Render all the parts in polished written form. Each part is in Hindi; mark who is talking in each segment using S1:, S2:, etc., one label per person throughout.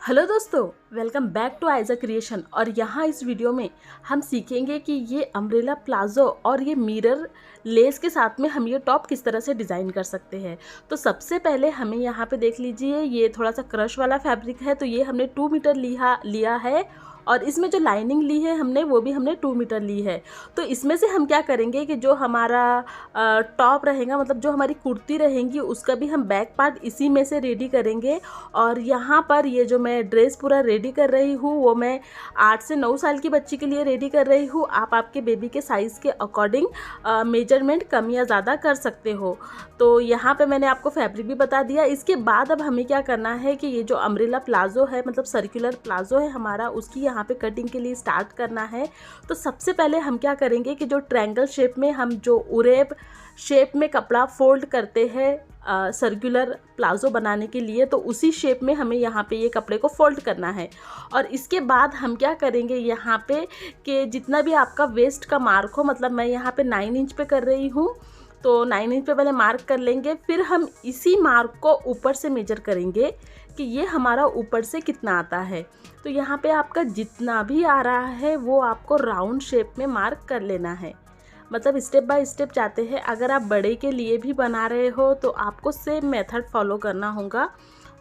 S1: हेलो दोस्तों, वेलकम बैक टू आइजा क्रिएशन। और यहाँ इस वीडियो में हम सीखेंगे कि ये अम्ब्रेला प्लाजो और ये मिरर लेस के साथ में हम ये टॉप किस तरह से डिज़ाइन कर सकते हैं। तो सबसे पहले हमें यहाँ पे देख लीजिए, ये थोड़ा सा क्रश वाला फैब्रिक है, तो ये हमने 2 मीटर लिया है। और इसमें जो लाइनिंग ली है हमने, वो भी हमने 2 मीटर ली है। तो इसमें से हम क्या करेंगे कि जो हमारा टॉप रहेगा, मतलब जो हमारी कुर्ती रहेंगी, उसका भी हम बैक पार्ट इसी में से रेडी करेंगे। और यहाँ पर ये जो मैं ड्रेस पूरा रेडी कर रही हूँ, वो मैं 8 से 9 साल की बच्ची के लिए रेडी कर रही हूँ। आप आपके बेबी के साइज़ के अकॉर्डिंग मेजरमेंट कम या ज़्यादा कर सकते हो। तो यहाँ पे मैंने आपको फैब्रिक भी बता दिया। इसके बाद अब हमें क्या करना है कि ये जो अम्ब्रेला प्लाजो है, मतलब सर्कुलर प्लाजो है हमारा, उसकी यहाँ पे कटिंग के लिए स्टार्ट करना है। तो सबसे पहले हम क्या करेंगे कि जो ट्रायंगल शेप में हम जो उरेब शेप में कपड़ा फोल्ड करते हैं सर्कुलर प्लाजो बनाने के लिए, तो उसी शेप में हमें यहाँ पे ये कपड़े को फोल्ड करना है। और इसके बाद हम क्या करेंगे यहाँ पे कि जितना भी आपका वेस्ट का मार्क हो, मतलब मैं यहाँ पे 9 इंच पे कर रही हूँ, तो 9 इंच पे पहले मार्क कर लेंगे। फिर हम इसी मार्क को ऊपर से मेजर करेंगे कि ये हमारा ऊपर से कितना आता है। तो यहाँ पे आपका जितना भी आ रहा है वो आपको राउंड शेप में मार्क कर लेना है, मतलब स्टेप बाय स्टेप जाते हैं। अगर आप बड़े के लिए भी बना रहे हो तो आपको सेम मेथड फॉलो करना होगा,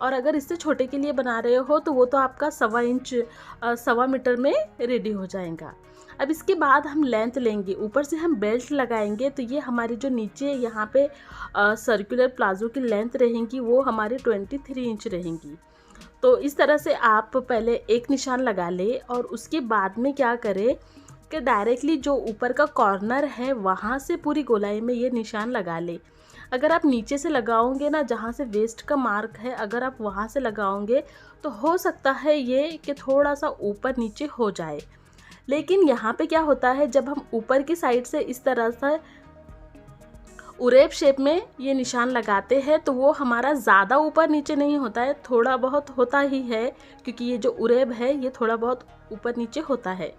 S1: और अगर इससे छोटे के लिए बना रहे हो तो वो तो आपका 1.25 मीटर में रेडी हो जाएगा। अब इसके बाद हम लेंथ लेंगे, ऊपर से हम बेल्ट लगाएंगे। तो ये हमारी जो नीचे यहाँ पे सर्कुलर प्लाजो की लेंथ रहेंगी, वो हमारी 23 इंच रहेंगी। तो इस तरह से आप पहले एक निशान लगा ले, और उसके बाद में क्या करें कि डायरेक्टली जो ऊपर का कॉर्नर है वहाँ से पूरी गोलाई में ये निशान लगा ले। अगर आप नीचे से लगाओगे ना, जहाँ से वेस्ट का मार्क है, अगर आप वहाँ से लगाओगे तो हो सकता है ये कि थोड़ा सा ऊपर नीचे हो जाए। लेकिन यहाँ पे क्या होता है, जब हम ऊपर की साइड से इस तरह से उरेब शेप में ये निशान लगाते हैं, तो वो हमारा ज़्यादा ऊपर नीचे नहीं होता है, थोड़ा बहुत होता ही है, क्योंकि ये जो उरेब है ये थोड़ा बहुत ऊपर नीचे होता है।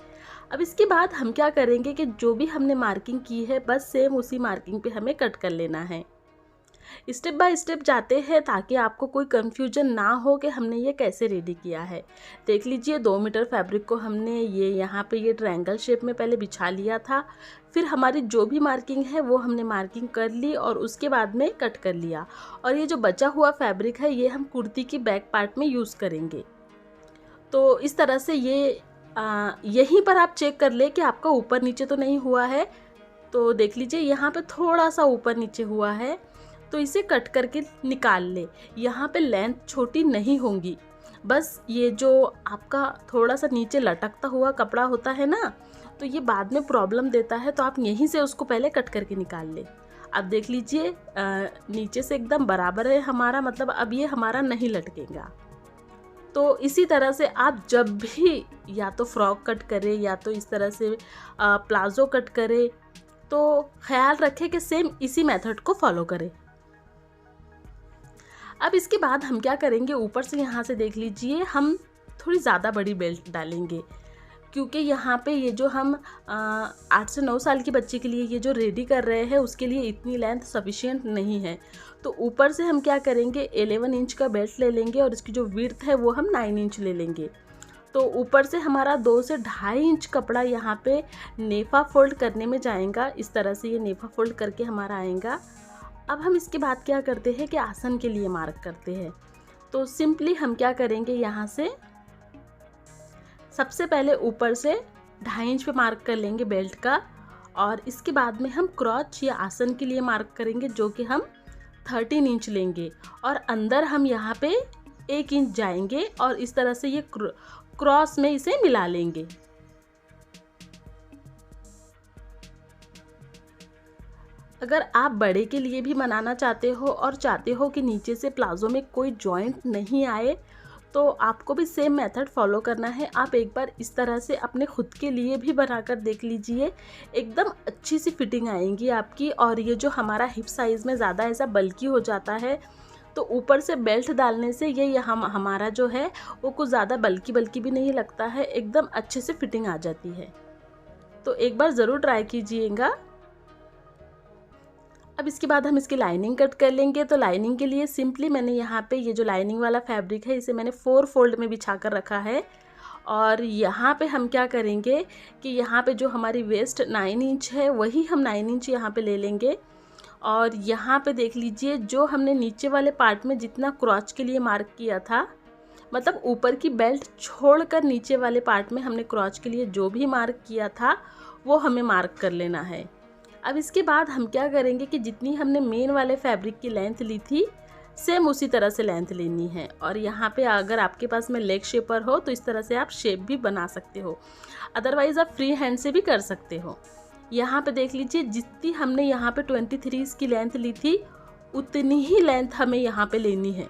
S1: अब इसके बाद हम क्या करेंगे कि जो भी हमने मार्किंग की है, बस सेम उसी मार्किंग पे हमें कट कर लेना है। स्टेप बाय स्टेप जाते हैं ताकि आपको कोई कंफ्यूजन ना हो कि हमने ये कैसे रेडी किया है। देख लीजिए, 2 मीटर फैब्रिक को हमने ये यहाँ पे ये ट्रायंगल शेप में पहले बिछा लिया था। फिर हमारी जो भी मार्किंग है वो हमने मार्किंग कर ली और उसके बाद में कट कर लिया। और ये जो बचा हुआ फैब्रिक है ये हम कुर्ती की बैक पार्ट में यूज़ करेंगे। तो इस तरह से ये यहीं पर आप चेक कर ले कि आपका ऊपर नीचे तो नहीं हुआ है। तो देख लीजिए, यहाँ पे थोड़ा सा ऊपर नीचे हुआ है, तो इसे कट करके निकाल ले। यहाँ पे लेंथ छोटी नहीं होंगी, बस ये जो आपका थोड़ा सा नीचे लटकता हुआ कपड़ा होता है ना, तो ये बाद में प्रॉब्लम देता है, तो आप यहीं से उसको पहले कट करके निकाल ले। अब देख लीजिए, नीचे से एकदम बराबर है हमारा, मतलब अब ये हमारा नहीं लटकेगा। तो इसी तरह से आप जब भी या तो फ्रॉक कट करें या तो इस तरह से प्लाजो कट करें, तो ख्याल रखें कि सेम इसी मेथड को फॉलो करें। अब इसके बाद हम क्या करेंगे, ऊपर से यहाँ से देख लीजिए, हम थोड़ी ज़्यादा बड़ी बेल्ट डालेंगे, क्योंकि यहाँ पे ये जो हम 8 से 9 साल की बच्ची के लिए ये जो रेडी कर रहे हैं, उसके लिए इतनी लेंथ सफिशिएंट नहीं है। तो ऊपर से हम क्या करेंगे, 11 इंच का बेल्ट ले लेंगे और इसकी जो विड्थ है वो हम 9 इंच ले लेंगे। तो ऊपर से हमारा 2 से 2.5 इंच कपड़ा यहाँ पे नेफा फोल्ड करने में जाएगा। इस तरह से ये नेफा फोल्ड करके हमारा आएगा। अब हम इसके बाद क्या करते हैं कि आसन के लिए मार्क करते हैं। तो सिंपली हम क्या करेंगे, यहाँ से सबसे पहले ऊपर से 2.5 इंच पे मार्क कर लेंगे बेल्ट का, और इसके बाद में हम क्रॉच या आसन के लिए मार्क करेंगे, जो कि हम 13 इंच लेंगे, और अंदर हम यहाँ पे 1 इंच जाएंगे और इस तरह से ये क्रॉस में इसे मिला लेंगे। अगर आप बड़े के लिए भी बनाना चाहते हो और चाहते हो कि नीचे से प्लाजो में कोई जॉइंट नहीं आए, तो आपको भी सेम मेथड फॉलो करना है। आप एक बार इस तरह से अपने खुद के लिए भी बनाकर देख लीजिए, एकदम अच्छी सी फिटिंग आएंगी आपकी। और ये जो हमारा हिप साइज़ में ज़्यादा ऐसा बल्कि हो जाता है, तो ऊपर से बेल्ट डालने से ये हमारा जो है वो कुछ ज़्यादा बल्कि भी नहीं लगता है, एकदम अच्छे से फिटिंग आ जाती है। तो एक बार ज़रूर ट्राई कीजिएगा। अब इसके बाद हम इसकी लाइनिंग कट कर लेंगे। तो लाइनिंग के लिए सिंपली मैंने यहाँ पे ये जो लाइनिंग वाला फैब्रिक है इसे मैंने 4 फोल्ड में बिछा कर रखा है। और यहाँ पे हम क्या करेंगे कि यहाँ पे जो हमारी वेस्ट 9 इंच है वही हम 9 इंच यहाँ पे ले लेंगे। और यहाँ पे देख लीजिए जो हमने नीचे वाले पार्ट में जितना क्रॉच के लिए मार्क किया था, मतलब ऊपर की बेल्ट छोड़कर नीचे वाले पार्ट में हमने क्रॉच के लिए जो भी मार्क किया था वो हमें मार्क कर लेना है। अब इसके बाद हम क्या करेंगे कि जितनी हमने मेन वाले फैब्रिक की लेंथ ली थी सेम उसी तरह से लेंथ लेनी है। और यहाँ पे अगर आपके पास में लेग शेपर हो तो इस तरह से आप शेप भी बना सकते हो, अदरवाइज़ आप फ्री हैंड से भी कर सकते हो। यहाँ पे देख लीजिए जितनी हमने यहाँ पे 23 की लेंथ ली थी उतनी ही लेंथ हमें यहाँ पे लेनी है।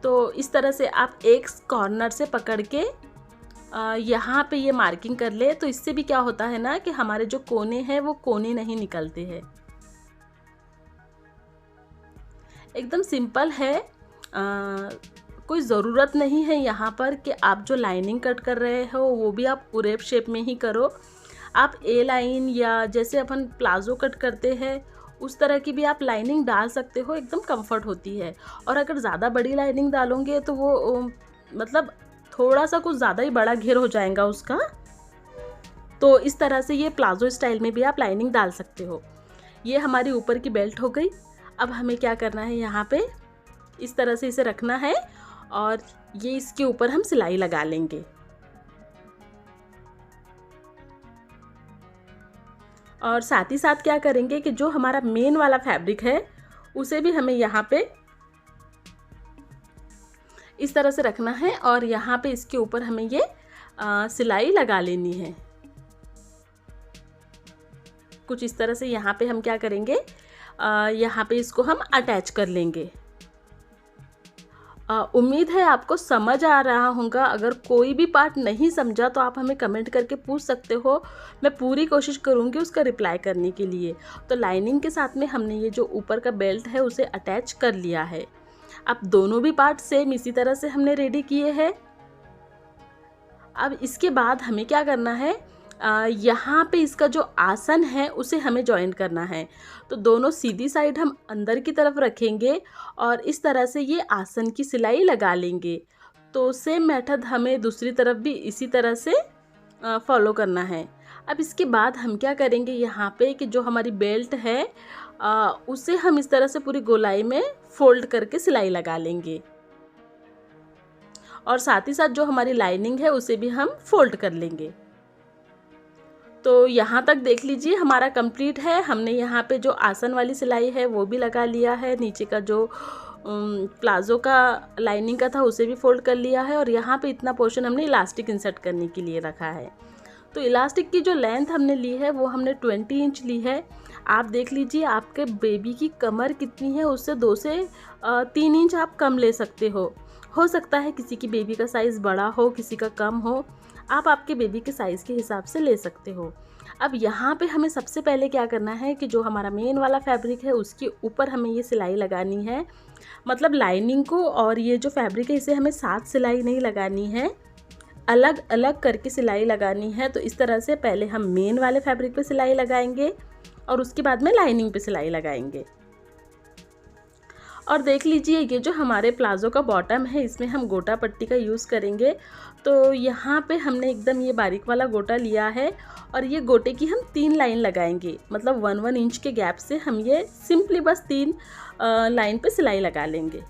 S1: तो इस तरह से आप एक कॉर्नर से पकड़ के यहाँ पे ये मार्किंग कर ले। तो इससे भी क्या होता है ना कि हमारे जो कोने हैं वो कोने नहीं निकलते हैं। एकदम सिंपल है, कोई ज़रूरत नहीं है यहाँ पर कि आप जो लाइनिंग कट कर रहे हो वो भी आप उरेप शेप में ही करो। आप ए लाइन या जैसे अपन प्लाज़ो कट करते हैं उस तरह की भी आप लाइनिंग डाल सकते हो, एकदम कंफर्ट होती है। और अगर ज़्यादा बड़ी लाइनिंग डालोगे तो वो मतलब थोड़ा सा कुछ ज़्यादा ही बड़ा घेर हो जाएगा उसका। तो इस तरह से ये प्लाज़ो स्टाइल में भी आप लाइनिंग डाल सकते हो। ये हमारी ऊपर की बेल्ट हो गई। अब हमें क्या करना है, यहाँ पे इस तरह से इसे रखना है और ये इसके ऊपर हम सिलाई लगा लेंगे। और साथ ही साथ क्या करेंगे कि जो हमारा मेन वाला फैब्रिक है उसे भी हमें यहाँ पे इस तरह से रखना है और यहाँ पे इसके ऊपर हमें ये सिलाई लगा लेनी है। कुछ इस तरह से यहाँ पे हम क्या करेंगे, यहाँ पे इसको हम अटैच कर लेंगे। उम्मीद है आपको समझ आ रहा होगा। अगर कोई भी पार्ट नहीं समझा तो आप हमें कमेंट करके पूछ सकते हो, मैं पूरी कोशिश करूँगी उसका रिप्लाई करने के लिए। तो लाइनिंग के साथ में हमने ये जो ऊपर का बेल्ट है उसे अटैच कर लिया है। अब दोनों भी पार्ट सेम इसी तरह से हमने रेडी किए हैं। अब इसके बाद हमें क्या करना है, यहाँ पे इसका जो आसन है उसे हमें जॉइन करना है। तो दोनों सीधी साइड हम अंदर की तरफ रखेंगे और इस तरह से ये आसन की सिलाई लगा लेंगे। तो सेम मेथड हमें दूसरी तरफ भी इसी तरह से फॉलो करना है। अब इसके बाद हम क्या करेंगे, यहाँ पे कि जो हमारी बेल्ट है उसे हम इस तरह से पूरी गोलाई में फोल्ड करके सिलाई लगा लेंगे। और साथ ही साथ जो हमारी लाइनिंग है उसे भी हम फोल्ड कर लेंगे। तो यहाँ तक देख लीजिए हमारा कंप्लीट है। हमने यहाँ पे जो आसन वाली सिलाई है वो भी लगा लिया है, नीचे का जो प्लाज़ो का लाइनिंग का था उसे भी फोल्ड कर लिया है और यहाँ पे इतना पोर्शन हमने इलास्टिक इंसर्ट करने के लिए रखा है। तो इलास्टिक की जो लेंथ हमने ली है वो हमने 20 इंच ली है। आप देख लीजिए आपके बेबी की कमर कितनी है, उससे 2 से 3 इंच आप कम ले सकते हो सकता है किसी की बेबी का साइज़ बड़ा हो, किसी का कम हो, आप आपके बेबी के साइज़ के हिसाब से ले सकते हो। अब यहाँ पे हमें सबसे पहले क्या करना है कि जो हमारा मेन वाला फैब्रिक है उसके ऊपर हमें ये सिलाई लगानी है। मतलब लाइनिंग को और ये जो फैब्रिक है इसे हमें साथ सिलाई नहीं लगानी है, अलग अलग करके सिलाई लगानी है। तो इस तरह से पहले हम मेन वाले फैब्रिक पे सिलाई लगाएंगे और उसके बाद में लाइनिंग पे सिलाई लगाएंगे। और देख लीजिए ये जो हमारे प्लाज़ो का बॉटम है इसमें हम गोटा पट्टी का यूज़ करेंगे। तो यहाँ पे हमने एकदम ये बारीक वाला गोटा लिया है और ये गोटे की हम 3 लाइन लगाएंगे। मतलब 1-1 इंच के गैप से हम ये सिंपली बस 3 लाइन पे सिलाई लगा लेंगे।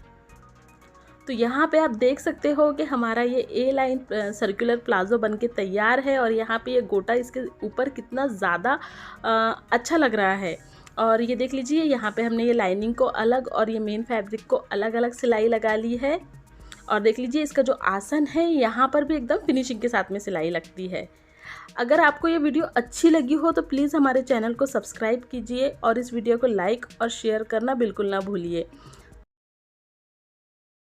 S1: तो यहाँ पे आप देख सकते हो कि हमारा ये ए लाइन सर्कुलर प्लाज़ो बनके तैयार है और यहाँ पे ये गोटा इसके ऊपर कितना ज़्यादा अच्छा लग रहा है। और ये देख लीजिए यहाँ पे हमने ये लाइनिंग को अलग और ये मेन फैब्रिक को अलग अलग सिलाई लगा ली है। और देख लीजिए इसका जो आसन है यहाँ पर भी एकदम फिनिशिंग के साथ में सिलाई लगती है। अगर आपको ये वीडियो अच्छी लगी हो तो प्लीज़ हमारे चैनल को सब्सक्राइब कीजिए और इस वीडियो को लाइक और शेयर करना बिल्कुल ना भूलिए।